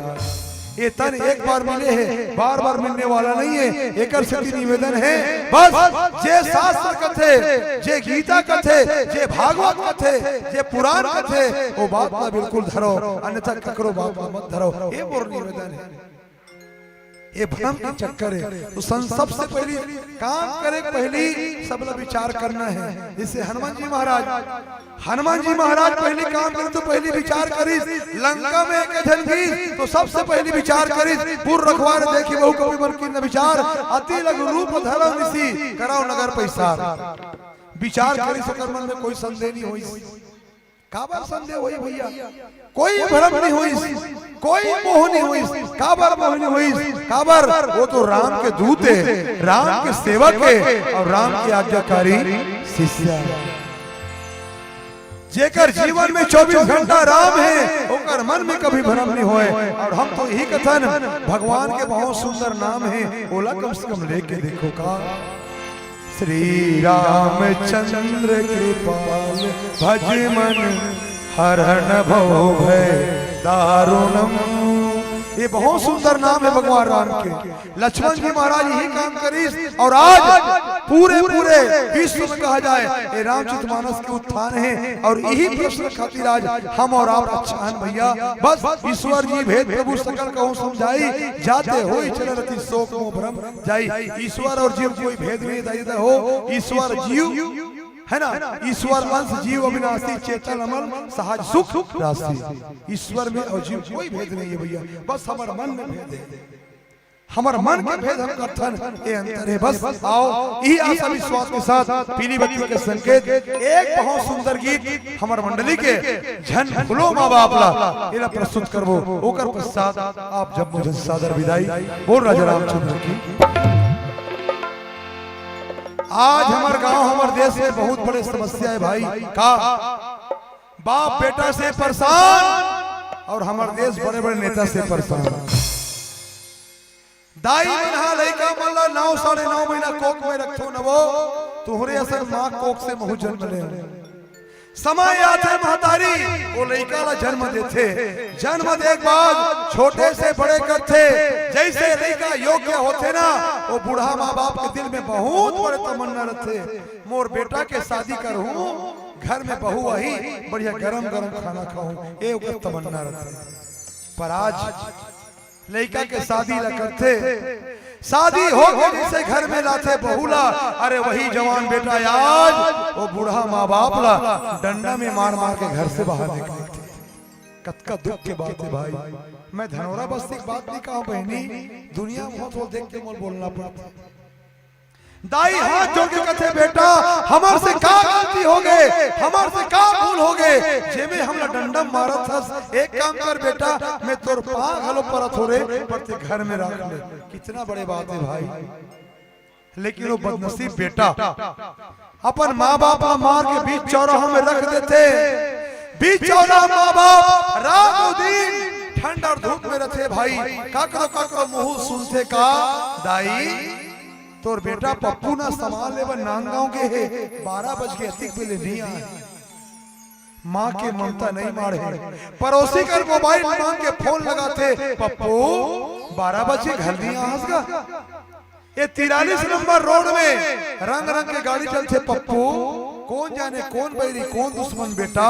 ये तन एक बार मिले है, बार बार मिलने वाला नहीं है। एक निवेदन है बस जे शास्त्र कथे, जे गीता कथे, जे भागवत कथे, जे पुराण कथे, वो बात ना बिल्कुल धरो, अन्यथा ककरो बात मत धरो। ये मोर निवेदन है। ये भ्रम के चक्कर है तो सबसे पहली काम करे, पहली सबला विचार करना है। जैसे हनुमान जी महाराज पहली काम करे तो पहली विचार करी लंका में एक धन भी तो सबसे पहली विचार करी पूर्व रखवार देखी बहु कभी मन की न विचार अति लघु रूप धरो निसी कराओ नगर पैसा विचार करी सकर मन में कोई संदेह नहीं हुई। काबर संदेह हुई भैया, कोई भ्रम नहीं हुई, कोई मोह नहीं हुई। काबर मोह नहीं हुई, काबर वो तो राम के दूत है, राम के सेवक है और राम के आज्ञाकारी शिष्य है। जेकर जीवन में 24 घंटा राम है ओकर मन में कभी भ्रम नहीं होए। और हम तो यही कथन भगवान के बहुत सुंदर नाम है, ओला कम से कम लेके देखो का श्री रामचंद्र कृपाल भज मन हरण भव भय दारुणम। ये बहुत सुंदर नाम है भगवान राम के। लक्ष्मण जी महाराज यही काम करी और आज पूरे विश्व में कहा जाए ये रामचरितमानस के उत्थान है। और यही प्रश्न खातिर आज हम और आप अच्छा भैया बस ईश्वर जी भेद प्रभु सकल कहूं समझाई जाते हो चलती शोक मोह भ्रम जाई। ईश्वर और जीव कोई भेद नहीं हो, ईश्वर जीव है ना, ईश्वर अंश जीव अविनाशी चेतन अमल सहज सुख राशि। ईश्वर में और जीव कोई भेद नहीं है भैया, बस हमारे मन में भेद है, हमारे मन के भेद हम कथन ये अंतर है। बस आओ यही आशा विश्वास के साथ पीली बत्ती के संकेत एक बहुत सुंदर गीत हमारे मंडली के झन फुलो माँ बाप ला प्रस्तुत करबो। ओकर पश्चात आप जब मुझे सादर विदाई बोल राजा रामचंद्र की। आज हमारे गांव हमारे देश में बहुत बड़े समस्या है भाई का बाप बेटा से परेशान और हमारे देश बड़े बड़े नेता से परेशान। दाई मना लड़का मल्ला 9 साढ़े 9 महीना कोक में रखो न वो तुहरे असर माँ कोक से महू जन्म ले समय आते महतारी वो लड़का ला जन्म देते, जन्म दे बाद छोटे से बड़े करते। जैसे लड़का योग्य होते ना वो बूढ़ा माँ बाप के दिल में बहुत बड़े तमन्ना रहते मोर बेटा के शादी करूं, घर में बहू आई बढ़िया गरम गरम खाना खाऊं, ये तमन्ना रहते। पर आज लड़का के शादी ला करते, शादी हो गई जिसे घर में लाते बहुला, अरे वही जवान बेटा आज वो बूढ़ा माँ बाप ला डंडा में मार मार के घर से बाहर निकालते। कतका दुख के बात है भाई। मैं धनौरा बस्ती की बात नहीं कहा बहनी, दुनिया बहुत वो देख के मोल बोलना पड़ता। दाई हाथ जोड़ के कहते बेटा हमार से का गलती हो गए, हमार से का भूल हो गए जेमे हमला डंडा मारत हस। एक काम कर बेटा मैं तोर पांव हलो परत हो रे पर ते घर में रख ले। कितना बड़े बात है भाई। लेकिन वो बदनसीब बेटा अपन माँ बाप का मार के बीच चौराहा में रख देते। बीच चौराहा माँ बाप रात दिन ठंड और धूप में रहते भाई। काकरो काकरो मुंह सुनते का दाई तोर बेटा पप्पू ना संभाल ले नांदगांव के है 12 बज के अतिक बेले नहीं आए। माँ के ममता नहीं मारे, पड़ोसी कर मोबाइल मांग के फोन लगाते पप्पू 12 बजे घर नहीं आसगा। ये 43 नंबर रोड में रंग रंग के गाड़ी चलते पप्पू, कौन जाने कौन बैरी कौन दुश्मन बेटा।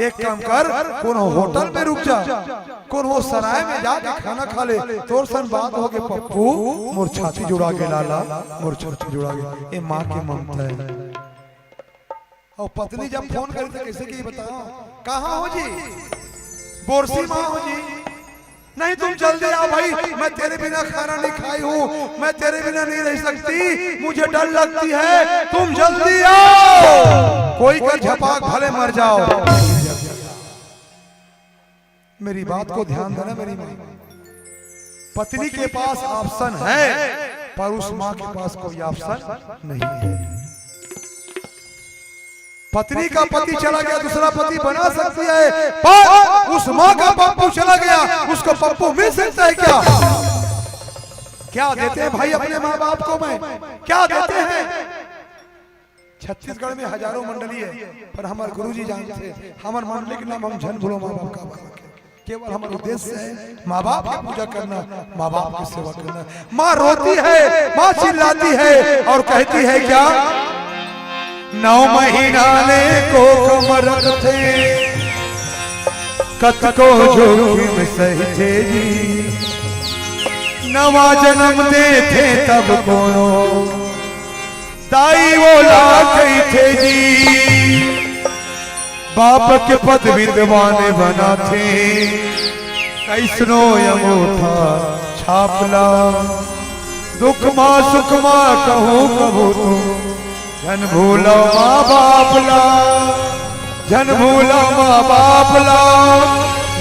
एक काम कर कौन होटल में रुक जा, कौन वो सराय में जाके खाना खा ले। तोर सन बात हो गए पप्पू मोर छाती जुड़ा के लाला मोर छाती जुड़ा के। ये माँ की ममता है। और पत्नी जब फोन करी तो कैसे की बताओ कहाँ हो जी, बोरसी माँ हो जी, नहीं तुम जल्दी आओ भाई मैं तेरे बिना खाना नहीं खाई हूँ, मैं तेरे बिना नहीं रह सकती, मुझे डर लगती है, तुम जल्दी आओ। कोई का झपाक भले मर जाओ। मेरी बात को ध्यान देना, मेरी पत्नी के पास ऑप्शन है पर उस माँ के पास कोई ऑप्शन नहीं है। पत्नी का पति चला गया दूसरा पति बना सकती है पर उस माँ का पप्पू चला गया उसको पप्पू मिल सकता है क्या? क्या देते हैं भाई अपने माँ बाप को? मैं क्या देते हैं? छत्तीसगढ़ में हजारों मंडली है पर हमारे गुरुजी जानते हैं हमारे मंडली के नाम हम झन भूलो माँ बाप का। केवल हमारा उद्देश्य है माँ बाप की पूजा करना, माँ बाप की सेवा करना। माँ रोती है, माँ चिल्लाती है और कहती है क्या, 9 महीना ले को कमर थे कत को जोखिम सही थे जी, नवा जन्म दे थे तब कोनो दाई वो लाखई थे जी, बाप के पद विद्वान बना थे कैसनो यमोठा छापला, दुख माँ सुख माँ कहूँ कबू तुम जन भूलो माँ बाप ला, जन भूलो माँ बाप ला,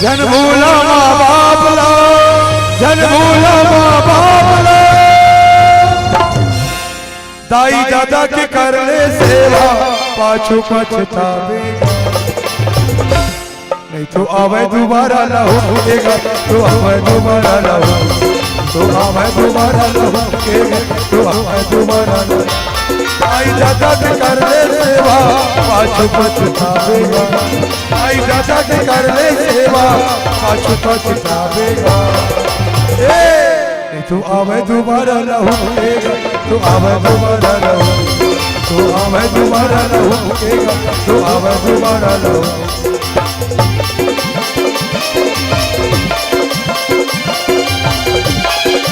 जन भूलो माँ बाप ला, जन भूलो माँ बाप ला। दाई दादा के कर ले सेवा पाछू पछतावे, नहीं तो आवे दोबारा लहू फूकेगा, तो आवे दोबारा लहू, तो आवे दोबारा लहू फूकेगा, तो आवे दोबारा लहू। आई दादा के कर ले सेवा पाछू पछतावेगा, आई दादा के कर ले सेवा पाछू पछतावेगा। तो आवे दोबारा लहू फूकेगा, तो आवे दोबारा लहू, तो आवे दोबारा लहू फूकेगा, तो आवे दोबारा लहू।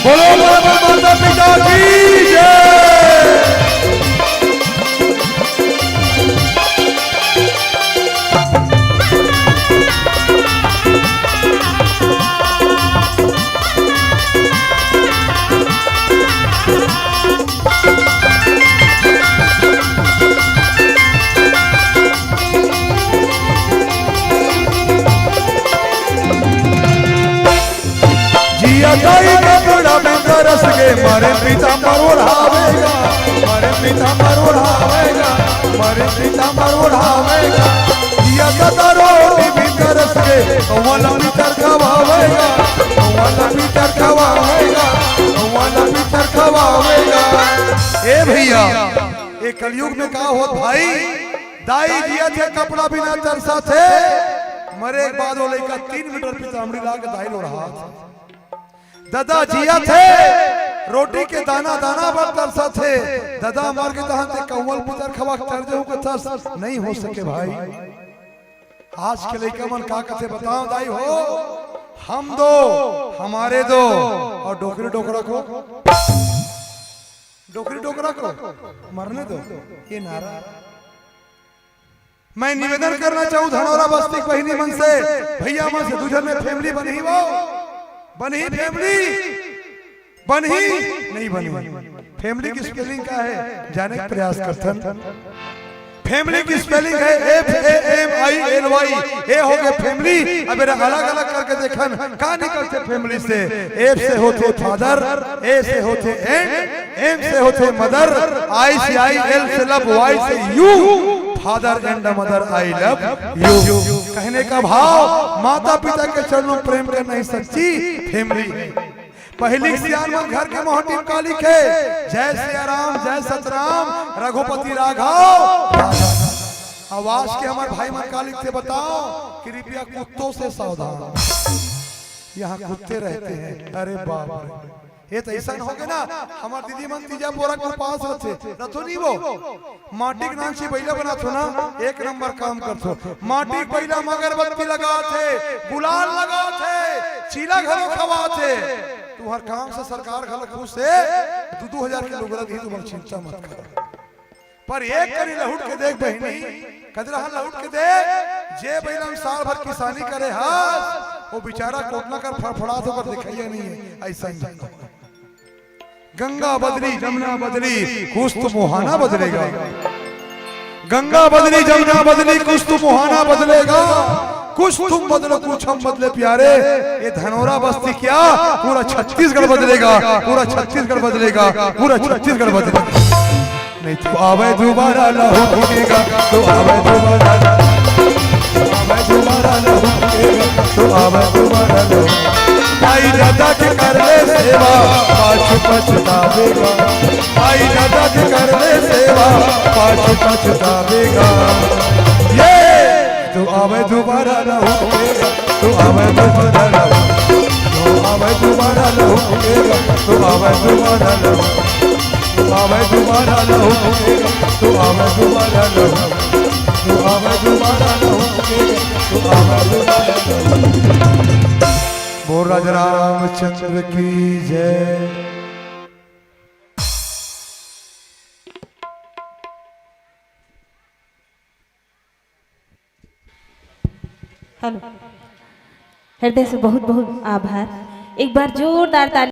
बोलो माता पिता की जय। दाई का बड़ा में तरस के मारे पिता पर उड़ावेगा, मारे पिता पर उड़ावेगा, मारे पिता पर उड़ावेगा। दिया का रोटी भी तरस के वाला भीतर खवावेगा, वाला भीतर खवावेगा, वाला भीतर खवावेगा। ए भैया ये कलयुग में का होत भाई, दाई दिया थे कपड़ा बिना तरसा थे, मरे एक बाद वो लेकर 3 मीटर पितामड़ी ला के दाई लो रहा था। दादा जिया थे रोटी के दाना दाना पर तरसा थे, दादा मर के दहन ते कौवल पुतर खवा कर दे को तरस नहीं हो सके भाई। आज के लइका मन का कथे बताओ दाई हो, हम दो हमारे दो और डोकरी डोकरा को, डोकरी डोकरा को मरने दो, ये नारा। मैं निवेदन करना चाहूँ धनौरा बस्ती बहिनी मन से, भैया मन से दूसरे में फैमिली बनी वो बनी, फैमिली बनी नहीं बनी। फैमिली की स्पेलिंग क्या है जाने का प्रयास करथन। फैमिली की स्पेलिंग है FAMILY, ए हो गए फैमिली। अब अलग अलग करके देखन का निकलते फैमिली से, F से होते फादर, A से होते एंड, M से होते मदर, I से IL से लव, Y से you, father and mother I love you. कहने का भाव माता पिता के चरणों में प्रेम करना ही सच्ची फैमिली। पहली सियान मन घर के मोहटी का लिखे, जय सिया राम जय सतराम रघुपति राघव। आवाज के हमारे भाई मन का लिखते बताओ, कृपया कुत्तों से सावधान, यहाँ कुत्ते रहते हैं। अरे बाप ये तो ऐसा हो गया ना, हमार दीदी मन तीजा बोरा के पास रहते रथो नहीं वो माटी के नाम से बैला बना थो ना, 1 नंबर काम करथो। माटी बैला अगरबत्ती लगा थे, गुलाल लगा थे, चीला घरों खवा थे। तुम्हार काम से सरकार घर खुश से 2-2 हजार के लोग दी, तुम चिंता मत करो। पर एक करी लहुट के देख बहनी, कदरा लहुट के देख, जे बैला साल भर किसानी करे हाथ, वो बेचारा कोटना कर फड़फड़ात होकर दिखाइए नहीं है। ऐसा ही गंगा बदली जमुना बदली कुछ तो मुहाना बदलेगा, गंगा बदली जमुना बदली कुछ तो मुहाना बदलेगा। कुछ तुम बदलो कुछ हम बदले प्यारे, ये धनौरा बस्ती क्या पूरा छत्तीसगढ़ बदलेगा, पूरा छत्तीसगढ़ बदलेगा, पूरा छत्तीसगढ़ बदलेगा। नहीं तो आवे दोबारा लहू फूकेगा, तो आवे दोबारा, आवे दोबारा लहू फूकेगा, तो आवे दोबारा लहू। आई दादा के कर ले सेवा पाछू पछतावेगा, आई दादा के कर ले सेवा पाछू पछतावेगा। ये तो आवे दोबारा लहू फूकेगा, तो आवे दोबारा लहू जो आवे दोबारा लहू फूकेगा तो आवे दोबारा लहू तो आवे दोबारा लहू फूकेगा तो आवे दोबारा लहू तो आवे दोबारा लहू फूकेगा तो आवे दोबारा लहू। बोल राजा रामचंद्र की जय। हेलो, हृदय से बहुत बहुत आभार। एक बार जोरदार ताली।